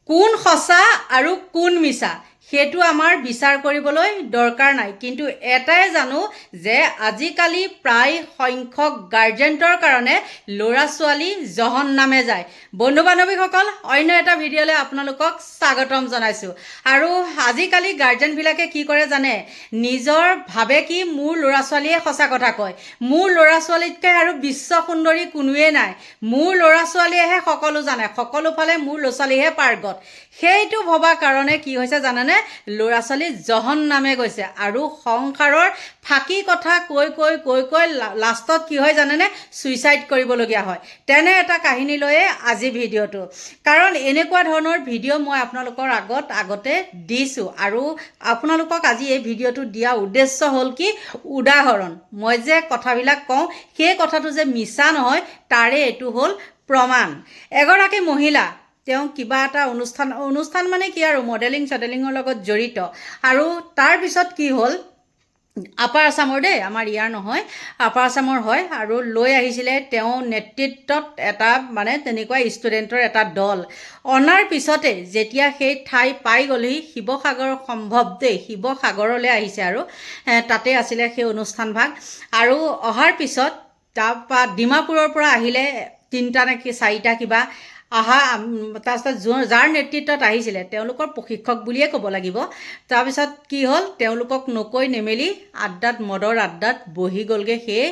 কোন সঁচা আৰু কোন মিছা সেইটো আমাৰ বিচাৰ কৰিবলৈ দৰকাৰ নাই, কিন্তু এটাই জানো যে আজিকালি প্ৰায় সংখ্যক গাৰ্জেণ্টৰ কাৰণে ল'ৰা ছোৱালী জহন্নামে যায়। বন্ধু বান্ধৱীসকল, অন্য এটা ভিডিঅ'লৈ আপোনালোকক স্বাগতম জনাইছোঁ। আৰু আজিকালি গাৰ্জেণ্টবিলাকে কি কৰে জানে, নিজৰ ভাবে কি মোৰ ল'ৰা ছোৱালীয়ে সঁচা কথা কয়, মোৰ ল'ৰা ছোৱালীতকৈ আৰু বিশ্ব সুন্দৰী কোনোৱেই নাই, মোৰ ল'ৰা ছোৱালীয়েহে সকলো জানে, সকলো ফালে মোৰ ল'ৰা ছোৱালীহে পাৰ্গত। সেইটো ভবাৰ কাৰণে কি হৈছে জানেনে, ল'ৰা ছোৱালী জহন্নামে গৈছে। আৰু সংসাৰৰ ফাঁকি কথা কৈ কৈ কৈ কৈ লাষ্টত কি হয় জানেনে, ছুইচাইড কৰিবলগীয়া হয়। তেনে এটা কাহিনী লৈয়ে আজি ভিডিঅ'টো, কাৰণ এনেকুৱা ধৰণৰ ভিডিঅ' মই আপোনালোকৰ আগতে দিছোঁ। আৰু আপোনালোকক আজি এই ভিডিঅ'টো দিয়া উদ্দেশ্য হ'ল কি, উদাহৰণ। মই যে কথাবিলাক কওঁ সেই কথাটো যে মিছা নহয়, তাৰে এইটো হ'ল প্ৰমাণ। এগৰাকী মহিলা, তেওঁ কিবা এটা অনুষ্ঠান মানে কি আৰু মডেলিঙৰ লগত জড়িত। আৰু তাৰপিছত কি হ'ল, আপাৰ আছামৰ দেই, আমাৰ ইয়াৰ নহয়, আপাৰ আছামৰ হয়। আৰু লৈ আহিছিলে তেওঁ নেতৃত্বত এটা মানে তেনেকুৱা ষ্টুডেণ্টৰ এটা দল। অনাৰ পিছতে যেতিয়া সেই ঠাই পাই গ'লহি, শিৱসাগৰ সম্ভৱ দেই, শিৱসাগৰলৈ আহিছে আৰু তাতে আছিলে সেই অনুষ্ঠানভাগ। আৰু অহাৰ পিছত তাৰপৰা ডিমাপুৰৰ পৰা আহিলে 3টা নে 4টা কিবা তাৰপিছত যাৰ নেতৃত্বত আহিছিলে তেওঁলোকৰ প্ৰশিক্ষক বুলিয়ে ক'ব লাগিব। তাৰপিছত কি হ'ল, তেওঁলোকক নকৈ নেমেলি মদৰ আড্ডাত বহি গ'লগৈ সেই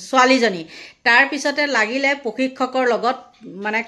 ছোৱালীজনী। তাৰপিছতে লাগিলে প্ৰশিক্ষকৰ লগত মানে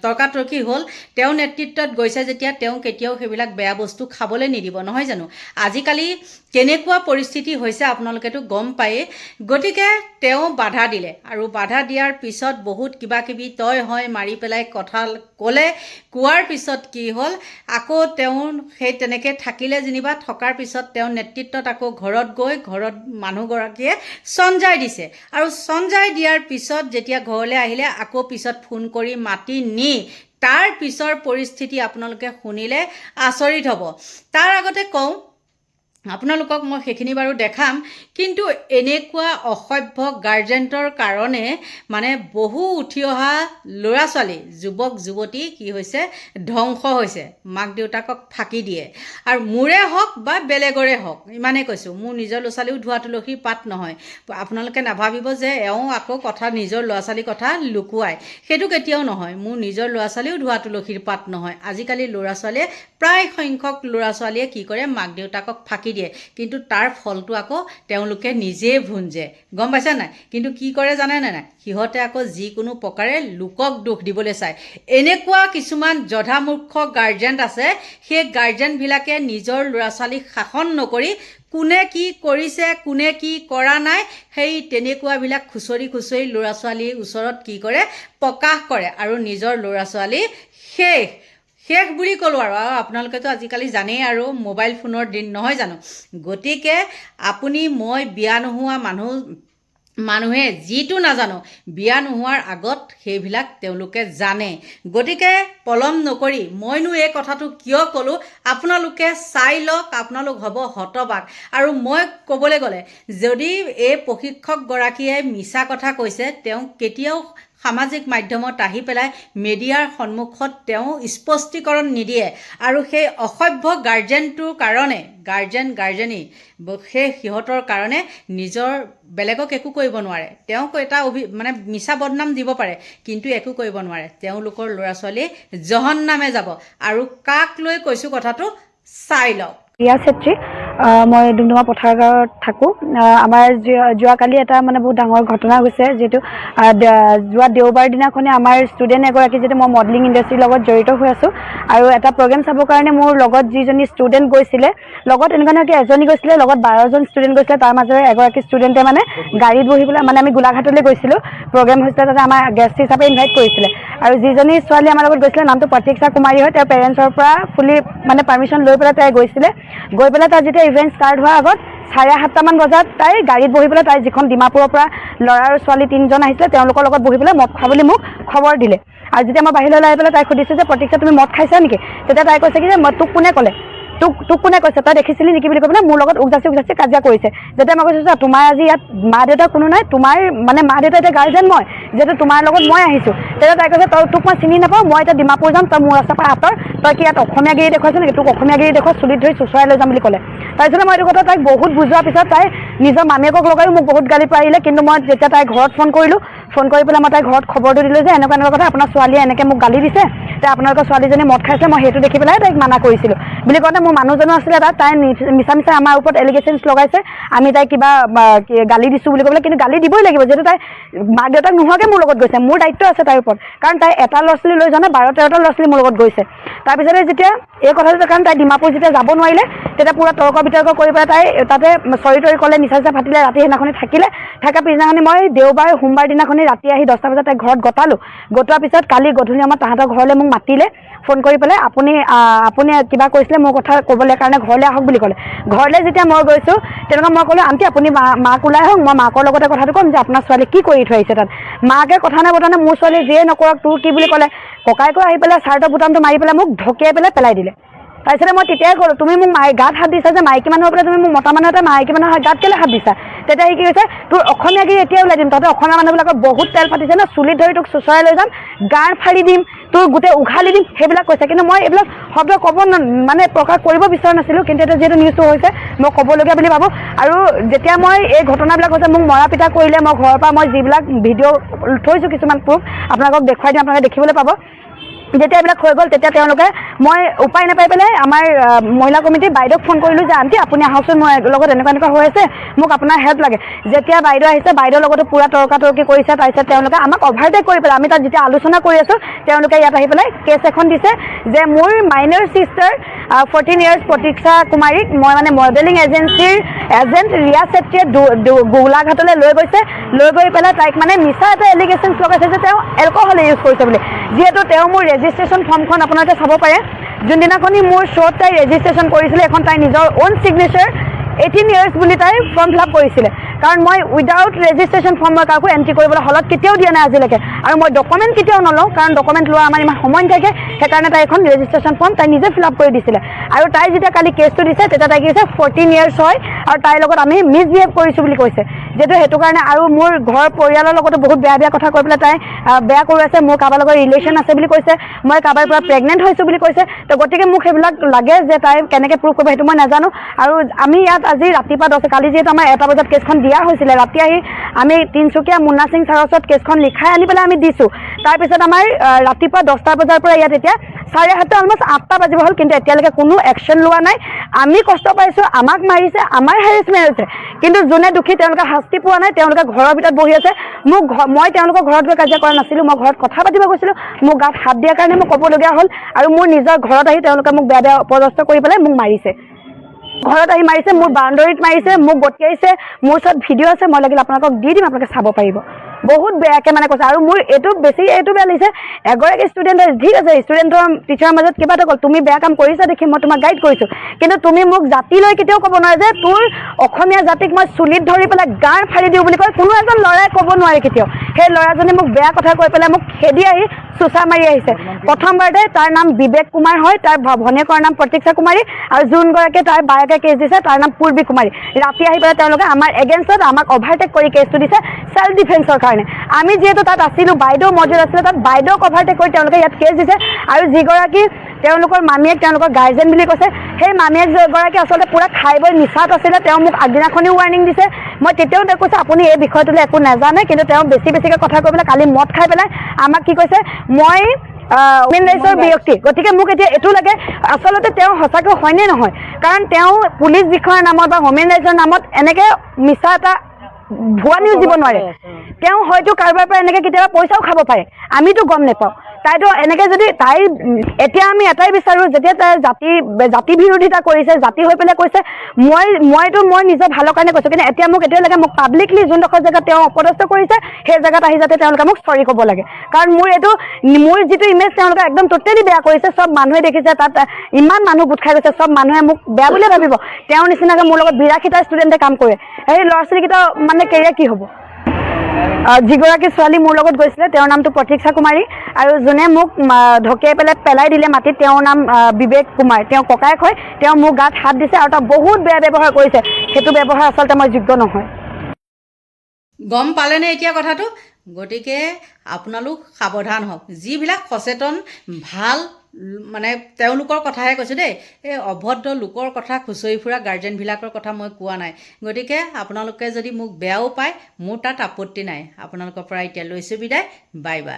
তৰ্কাতৰ্কি হ'ল। তেওঁ নেতৃত্বত গৈছে যেতিয়া তেওঁ কেতিয়াও সেইবিলাক বেয়া বস্তু খাবলৈ নিদিব, নহয় জানো। আজিকালি কেনেকুৱা পৰিস্থিতি হৈছে আপোনালোকেতো গম পায়েই। গতিকে তেওঁ বাধা দিলে, আৰু বাধা দিয়াৰ পিছত বহুত কিবা কিবি তই হয় মাৰি পেলাই কথা ক'লে। কোৱাৰ পিছত কি হ'ল, আকৌ তেওঁ সেই তেনেকৈ থাকিলে যেনিবা। থকাৰ পিছত তেওঁ নেতৃত্বত আকৌ ঘৰত গৈ ঘৰত মানুহগৰাকীয়ে চঞ্জাই দিছে। আৰু চঞ্জাই দিয়াৰ পিছত যেতিয়া ঘৰলৈ আহিলে, আকৌ পিছত ফোন কৰি মাতি নি তাৰ পিছৰ পৰিস্থিতি আপোনালোকে শুনিলে আচৰিত হ'ব। তাৰ আগতে কওঁ, আপোনালোকক মই সেইখিনি বাৰু দেখাম, কিন্তু এনেকুৱা অসভ্য গাৰ্জেণ্টৰ কাৰণে মানে বহু উঠি অহা ল'ৰা ছোৱালী, যুৱক যুৱতী কি হৈছে, ধ্বংস হৈছে। মাক দেউতাকক ফাঁকি দিয়ে। আৰু মোৰে হওক বা বেলেগৰে হওক, ইমানেই কৈছোঁ, মোৰ নিজৰ ল'ৰা ছোৱালীও ধোৱা তুলসীৰ পাত নহয়। আপোনালোকে নাভাবিব যে এওঁ আকৌ নিজৰ ল'ৰা ছোৱালীৰ কথা লুকুৱাই, সেইটো কেতিয়াও নহয়। মোৰ নিজৰ ল'ৰা ছোৱালীও ধোৱা তুলসীৰ পাত নহয়। আজিকালি ল'ৰা ছোৱালীয়ে, প্ৰায় সংখ্যক ল'ৰা ছোৱালীয়ে কি কৰে, মাক দেউতাকক ফাঁকি দিয়ে, কিন্তু তাৰ ফলটো আকৌ তেওঁলোকে নিজেই ভুঞ্জে, গম পাইছে নাই। কিন্তু কি কৰে জানেনে নাই, সিহঁতে আকৌ যিকোনো প্ৰকাৰে লোকক দোষ দিবলৈ চায়। এনেকুৱা কিছুমান জধামূৰ্খ গাৰ্জেণ্ট আছে, সেই গাৰ্জেণ্টবিলাকে নিজৰ ল'ৰা ছোৱালীক শাসন নকৰি কোনে কি কৰিছে কোনে কি কৰা নাই সেই তেনেকুৱাবিলাক খুচৰি খুচৰি ল'ৰা ছোৱালীৰ ওচৰত কি কৰে, প্ৰকাশ কৰে। আৰু নিজৰ ল'ৰা ছোৱালী শেষ বুলি ক'লোঁ। আৰু আপোনালোকেতো আজিকালি জানেই আৰু মোবাইল ফোনৰ দিন, নহয় জানো। গতিকে আপুনি মই বিয়া নোহোৱা মানুহে যিটো নাজানো, বিয়া নোহোৱাৰ আগত সেইবিলাক তেওঁলোকে জানে। গতিকে পলম নকৰি, মইনো এই কথাটো কিয় ক'লোঁ আপোনালোকে চাই লওক, আপোনালোক হ'ব হতবাক। আৰু মই ক'বলৈ গ'লে, যদি এই প্ৰশিক্ষকগৰাকীয়ে মিছা কথা কৈছে, তেওঁ কেতিয়াও সামাজিক মাধ্যমত আহি পেলাই মিডিয়াৰ সন্মুখত তেওঁ স্পষ্টীকৰণ নিদিয়ে। আৰু সেই অসভ্য গাৰ্জেনটোৰ কাৰণে, গাৰ্জেনী সেই সিহঁতৰ কাৰণে নিজৰ বেলেগক একো কৰিব নোৱাৰে। তেওঁক এটা মানে মিছা বদনাম দিব পাৰে, কিন্তু একো কৰিব নোৱাৰে। তেওঁলোকৰ ল'ৰা ছোৱালী জহন্নামে যাব। আৰু কাক লৈ কৈছোঁ কথাটো চাই লওক। ৰিয়া চেত্ৰী, মই ডুমডুমা পথাৰ গাঁৱত থাকোঁ। আমাৰ যোৱাকালি এটা মানে বহুত ডাঙৰ ঘটনা হৈছে, যিহেতু যোৱা দেওবাৰ দিনাখনে আমাৰ ষ্টুডেণ্ট এগৰাকী, যিহেতু মই মডেলিং ইণ্ডাষ্ট্ৰীৰ লগত জড়িত হৈ আছোঁ, আৰু এটা প্ৰগ্ৰেম চাবৰ কাৰণে মোৰ লগত যিজনী ষ্টুডেণ্ট গৈছিলে, লগত এনেকুৱা নহয় কি এজনী গৈছিলে, লগত 12জন ষ্টুডেণ্ট গৈছিলে। তাৰ মাজৰে এগৰাকী ষ্টুডেণ্টে মানে গাড়ীত বহি পেলাই, মানে আমি গোলাঘাটলৈ গৈছিলোঁ, প্ৰগ্ৰেম হৈছিলে, তাতে আমাৰ গেষ্ট হিচাপে ইনভাইট কৰিছিলে। আৰু যিজনী ছোৱালী আমাৰ লগত গৈছিলে, নামটো প্ৰতীক্ষা কুমাৰী হয়। তেওঁৰ পেৰেণ্টছৰ পৰা ফুলি মানে পাৰ্মিশ্যন লৈ পেলাই তাই গৈছিলে। গৈ পেলাই তাই যেতিয়া ইভেণ্ট ষ্টাৰ্ট হোৱাৰ আগত 7:30মান বজাত তাই গাড়ীত বহি পেলাই, তাই যিখন ডিমাপুৰৰ পৰা ল'ৰা আৰু ছোৱালী 3জন আহিছিলে, তেওঁলোকৰ লগত বহি পেলাই মদ খোৱা বুলি মোক খবৰ দিলে। আৰু যেতিয়া মই বাহিৰলৈ আহি পেলাই তাইক সুধিছোঁ যে প্ৰতীক্ষা তুমি মদ খাইছা নেকি, তেতিয়া তাই কৈছে কি যে তোক কোনে ক'লে। তোক কোনে কৈছে তই দেখিছিলি নেকি বুলি কৈ পেলাই মোৰ লগত উগজাচি কাজিয়া কৰিছে। যেতিয়া মই কৈছোঁ তোমাৰ আজি ইয়াত মা দেউতা কোনো নাই, তোমাৰ মানে মা দেউতা এতিয়া গাৰ্জেন মই, যিহেতু তোমাৰ লগত মই আহিছোঁ। তেতিয়া তাই কৈছে তোক মই চিনি নাপাওঁ, মই এতিয়া ডিমাপুৰ যাম, তই মোৰ ৰাস্তাৰ পৰা আঁতৰ, তই কি ইয়াত অসমীয়াগিৰি দেখুৱাইছ নেকি, তোক অসমীয়াগিৰি দেখুৱাই চুলিত ধৰি চুচৰাই লৈ যাম বুলি ক'লে। তাৰপিছতে মই এইটো কথা তাইক বহুত বুজোৱাৰ পিছত তাই নিজৰ মামীয়েকক লগায়ো মোক বহুত গালি পাৰিলে। কিন্তু মই যেতিয়া তাইৰ ঘৰত ফোন কৰিলোঁ, ফোন কৰি পেলাই মই তাইৰ ঘৰত খবৰটো দিলোঁ যে এনেকুৱা কথা, আপোনাৰ ছোৱালীয়ে এনেকৈ মোক গালি দিছে, এতিয়া আপোনালোকৰ ছোৱালীজনী মদ খাইছে, মই সেইটো দেখি পেলাই তাইক মানা কৰিছিলোঁ বুলি কওঁতে মোৰ মানুহজনো আছিলে তাই মিছা আমাৰ ওপৰত এলিগেশ্যনছ লগাইছে, আমি তাইক কিবা গালি দিছোঁ বুলি ক'বলৈ। কিন্তু গালি দিবই লাগিব, যিহেতু তাই মাক দেউতাক নোহোৱাকৈ মোৰ লগত গৈছে, মোৰ দায়িত্ব আছে তাইৰ ওপৰত, কাৰণ তাই এটা ল'ৰা ছোৱালী লৈ যোৱা নাই, 12-13টা ল'ৰা ছোৱালী মোৰ লগত গৈছে। তাৰপিছতে যেতিয়া এই কথাটো, কাৰণ তাই ডিমাপুৰ যেতিয়া যাব নোৱাৰিলে, তেতিয়া পূৰা তৰ্ক বিতৰ্ক কৰি পেলাই তাই তাতে চৰি তৰি ক'লে, নিচা চিচা ফাটিলে, ৰাতি সেইদিনাখনি থাকিলে। থকা পিছদিনাখনি মই দেওবাৰ সোমবাৰ দিনাখনি ৰাতি আহি 10টা বজাত তাইক ঘৰত গতালোঁ। গতোৱাৰ পিছত কালি গধূলি আমাৰ তাহাঁতৰ ঘৰলৈ মোক মাতিলে ফোন কৰি পেলাই, আপুনি কিবা কৈছিলে মোৰ কথা ক'বলৈ কাৰণে ঘৰলৈ আহক বুলি ক'লে। ঘৰলৈ যেতিয়া মই গৈছোঁ তেনেকুৱা মই ক'লোঁ, আণ্টি আপুনি মাক ওলাই আহক, মই মাকৰ লগতে কথাটো ক'ম যে আপোনাৰ ছোৱালী কি কৰি থৈ আহিছে তাত। মাকে কথা নাই বতৰা নাই, মোৰ ছোৱালী যিয়ে নকৰক তোৰ কি বুলি ক'লে। ককাইকৈ আহি পেলাই চাৰ্টৰ বুটামটো মাৰি পেলাই মোক ঢকিয়াই পেলাই দিলে। তাৰপিছতে মই তেতিয়াই ক'লোঁ, তুমি মোক গাত হাত দিছা যে, মাইকী মানুহৰ পেলাই তুমি মোক মতা মানুহ এটা মাইকী মানুহৰ গাত কেলৈ হাত দিছা। তেতিয়া সি কি কৈছে, তোৰ অসমীয়াগিৰি এতিয়াই ওলাই দিম, তহঁতে অসমীয়া মানুহবিলাকৰ বহুত তেল ফাটিছে ন, চুলিত ধৰি তোক চুচৰাই লৈ যাম, গাৰ ফালি দিম, তোৰ গোটেই উঘালি দিম, সেইবিলাক কৈছে। কিন্তু মই এইবিলাক শব্দ ক'ব মানে প্ৰকাশ কৰিব বিচৰা নাছিলোঁ, কিন্তু এতিয়া যিহেতু নিউজটো হৈছে মই ক'বলগীয়া বুলি ভাবোঁ। আৰু যেতিয়া মই এই ঘটনাবিলাক হৈছে মোক মৰা পিটা কৰিলে, মই ঘৰৰ পৰা মই যিবিলাক ভিডিঅ' থৈছোঁ কিছুমান প্ৰুফ আপোনালোকক দেখুৱাই দিম, আপোনালোকে দেখিবলৈ পাব। যেতিয়া এইবিলাক হৈ গ'ল তেতিয়া তেওঁলোকে মই উপায় নাপাই পেলাই আমাৰ মহিলা কমিটিৰ বাইদেউক ফোন কৰিলোঁ যে আণ্টি আপুনি আহকচোন, মোৰ লগত এনেকুৱা হৈ আছে, মোক আপোনাৰ হেল্প লাগে। যেতিয়া বাইদেউ আহিছে, বাইদেউৰ লগতো পূৰা তৰ্কাতৰ্কি কৰিছে। তাৰপিছত তেওঁলোকে আমাক অভাৰটেক কৰি পেলাই, আমি তাত যেতিয়া আলোচনা কৰি আছোঁ তেওঁলোকে ইয়াত আহি পেলাই কেছ এখন দিছে যে মোৰ মাইনৰ ছিষ্টাৰ 14 ইয়াৰ্ছ প্ৰতীক্ষা কুমাৰীক মই মানে মডেলিং এজেঞ্চিৰ এজেণ্ট ৰিয়া চেত্ৰীয়ে গোলাঘাটলৈ লৈ গৈছে, লৈ গৈ পেলাই তাইক মানে মিছা এটা এলিগেশ্যনছ লগাইছে যে তেওঁ এলকহল ইউজ কৰিছে বুলি। যিহেতু তেওঁ মোৰ ৰেজিষ্ট্ৰেশ্যন ফৰ্মখন আপোনালোকে চাব পাৰে, যোনদিনাখনি মোৰ শ্ব'ত তাই ৰেজিষ্ট্ৰেশ্যন কৰিছিলে, এখন তাই নিজৰ অ'ন ছিগনেচাৰ 18 ইয়াৰ্ছ বুলি তাই ফৰ্ম ফিল আপ কৰিছিলে। কাৰণ মই উইদাউট ৰেজিষ্ট্ৰেশ্যন ফৰ্ম মই কাকো এণ্ট্ৰি কৰিবলৈ হলত কেতিয়াও দিয়া নাই আজিলৈকে, আৰু মই ডকুমেণ্ট কেতিয়াও নলওঁ, কাৰণ ডকুমেণ্ট লোৱা আমাৰ ইমান সময় নাথাকে। সেইকাৰণে তাই এখন ৰেজিষ্ট্ৰেশ্যন ফৰ্ম তাই নিজে ফিল আপ কৰি দিছিলে। আৰু তাই যেতিয়া কালি কেছটো দিছে তেতিয়া তাই কি কৈছে 14 ইয়াৰ্ছ হয় আৰু তাইৰ লগত আমি মিছবিহেভ কৰিছোঁ বুলি কৈছে। যিহেতু সেইটো কাৰণে আৰু মোৰ ঘৰৰ পৰিয়ালৰ লগতো বহুত বেয়া কথা কৈ পেলাই তাই বেয়া কৰি আছে, মোৰ কাৰোবাৰ লগত ৰিলেশ্যন আছে বুলি কৈছে, মই কাৰোবাৰ পৰা প্ৰেগনেণ্ট হৈছোঁ বুলি কৈছে। তো গতিকে মোক সেইবিলাক লাগে যে তাই কেনেকৈ প্ৰুভ কৰিব সেইটো মই নাজানো। আৰু আমি ইয়াত আজি ৰাতিপুৱা কালি যিহেতু আমাৰ 1টা বজাত কেছখন দিয়া হৈছিলে, ৰাতি আহি আমি তিনিচুকীয়া মুন্না সিং ছাৰৰ ওচৰত কেছখন লিখাই আনি পেলাই আমি দিছোঁ। তাৰপিছত আমাৰ ৰাতিপুৱা 10টা বজাৰ পৰা ইয়াত এতিয়া 7:30 অলমষ্ট 8টা বাজিব হ'ল, কিন্তু এতিয়ালৈকে কোনো একশ্যন লোৱা নাই। আমি কষ্ট পাইছোঁ, আমাক মাৰিছে, আমাৰ হেৰেছমেণ্ট হৈছে, কিন্তু যোনে দুখী তেওঁলোকে শাস্তি পোৱা নাই। তেওঁলোকে ঘৰৰ ভিতৰত বহি আছে। মই তেওঁলোকৰ ঘৰত গৈ কাজিয়া কৰা নাছিলোঁ, মই ঘৰত কথা পাতিব গৈছিলোঁ, মোক গাত হাত দিয়াৰ কাৰণে মোক ক'বলগীয়া হ'ল। আৰু মোৰ নিজৰ ঘৰত আহি তেওঁলোকে মোক বেয়া অপদস্থ কৰি পেলাই মোক মাৰিছে, ঘৰত আহি মাৰিছে, মোৰ বাউণ্ডৰীত মাৰিছে, মোক গতিয়াইছে। মোৰ ওচৰত ভিডিঅ' আছে, মই লাগিলে আপোনালোকক দি দিম, আপোনালোকে চাব পাৰিব। বহুত বেয়াকৈ মানে কৈছে। আৰু মোৰ এইটো বেয়া লাগিছে, এগৰাকী ষ্টুডেণ্টে ঠিক আছে ষ্টুডেণ্টৰ টিচাৰৰ মাজত কিবা এটা ক'ল, তুমি বেয়া কাম কৰিছা দেখি মই তোমাক গাইড কৰিছোঁ, কিন্তু তুমি মোক জাতিলৈ কেতিয়াও ক'ব নোৱাৰা যে তোৰ অসমীয়া জাতিক মই চুলিত ধৰি পেলাই গাৰ ফালি দিওঁ বুলি কয় কোনো এজন ল'ৰাই ক'ব নোৱাৰে কেতিয়াও। সেই ল'ৰাজনে মোক বেয়া কথা কৈ পেলাই মোক খেদি আহি চোচা মাৰি আহিছে। প্ৰথমবাৰতে তাৰ নাম বিবেক কুমাৰ হয়, তাৰ ভনীয়েকৰ নাম প্ৰতীক্ষা কুমাৰী, আৰু যোনগৰাকীয়ে তাৰ বায়েকে কেছ দিছে তাৰ নাম পূৰ্বী কুমাৰী। ৰাতি আহি পেলাই তেওঁলোকে আমাৰ এগেইনষ্টত আমাক অভাৰটেক কৰি কেছটো দিছে চেল্ফ ডিফেন্সৰ কাৰণে। আমি যিহেতু তাত আছিলোঁ, বাইদেউ মজুত আছিলে, তাত বাইদেউক অভাৰটেক কৰি তেওঁলোকে ইয়াত কেছ দিছে। আৰু যিগৰাকী তেওঁলোকৰ মামীয়েক তেওঁলোকৰ গাৰ্জেন বুলি কৈছে, সেই মামীয়েকগৰাকী আচলতে পূৰা খাই বৈ নিচাত আছিলে। তেওঁ মোক আগদিনাখনিও ৱাৰ্ণিং দিছে। মই তেতিয়াও তেওঁক কৈছোঁ আপুনি এই বিষয়টোলৈ একো নাজানে, কিন্তু তেওঁ বেছিকৈ কথা কৈ পেলাই কালি মদ খাই পেলাই আমাক কি কৈছে, মই হিউমেন ৰাইটছৰ ব্যক্তি, গতিকে মোক এতিয়া এইটো লাগে আচলতে তেওঁ সঁচাকৈ হয়নে নহয়। কাৰণ তেওঁ পুলিচ বিষয়াৰ নামত বা হিউমেন ৰাইটছৰ নামত এনেকৈ মিছা এটা ভুৱা নিউজ দিব নোৱাৰে। তেওঁ হয়তো কাৰোবাৰ পৰা এনেকৈ কেতিয়াবা পইচাও খাব পাৰে, আমিতো গম নাপাওঁ। তাইতো এনেকৈ যদি তাই এতিয়া আমি এটাই বিচাৰোঁ, যেতিয়া তাই জাতি বিৰোধিতা কৰিছে, জাতি হৈ পেলাই কৈছে, মইতো মই নিজৰ ভালৰ কাৰণে কৈছোঁ, কিন্তু এতিয়া মোক এইটোৱে লাগে মোক পাব্লিকলি যোনডোখৰ জেগাত তেওঁ অপদস্থ কৰিছে সেই জেগাত আহি যাতে তেওঁলোকে মোক চৰি ক'ব লাগে। কাৰণ মোৰ যিটো ইমেজ তেওঁলোকে একদম টোটেলি বেয়া কৰিছে। চব মানুহে দেখিছে, তাত ইমান মানুহ গোট খাই গৈছে, চব মানুহে মোক বেয়া বুলিয়ে ভাবিব। তেওঁৰ নিচিনাকৈ মোৰ লগত 82টা ষ্টুডেণ্টে কাম কৰে, সেই ল'ৰা ছোৱালীকেইটা মানে কেৰিয়াৰ কি হ'ব। যিগৰাকী ছোৱালী মোৰ লগত গৈছিলে তেওঁৰ নামটো প্ৰতীক্ষা কুমাৰী আৰু যোনে মোক ঢকিয়াই পেলাই দিলে মাটিত তেওঁৰ নাম বিবেক কুমাৰ। তেওঁ ককায়েক হয়, তেওঁ মোৰ গাত হাত দিছে আৰু তেওঁ বহুত বেয়া ব্যৱহাৰ কৰিছে। সেইটো ব্যৱহাৰ আচলতে মই যোগ্য নহয়। গম পালেনে এতিয়া কথাটো? গতিকে আপোনালোক সাৱধান হওক। যিবিলাক সচেতন ভাল মানে তেওঁলোকৰ কথাহে কৈছোঁ দেই, এই অভদ্ৰ লোকৰ কথা খুচৰি ফুৰা গাৰ্জেনবিলাকৰ কথা মই কোৱা নাই। গতিকে আপোনালোকে যদি মোক বেয়াও পায় মোৰ তাত আপত্তি নাই। আপোনালোকৰ পৰা এতিয়া লৈছোঁ বিদায়। Bye bye.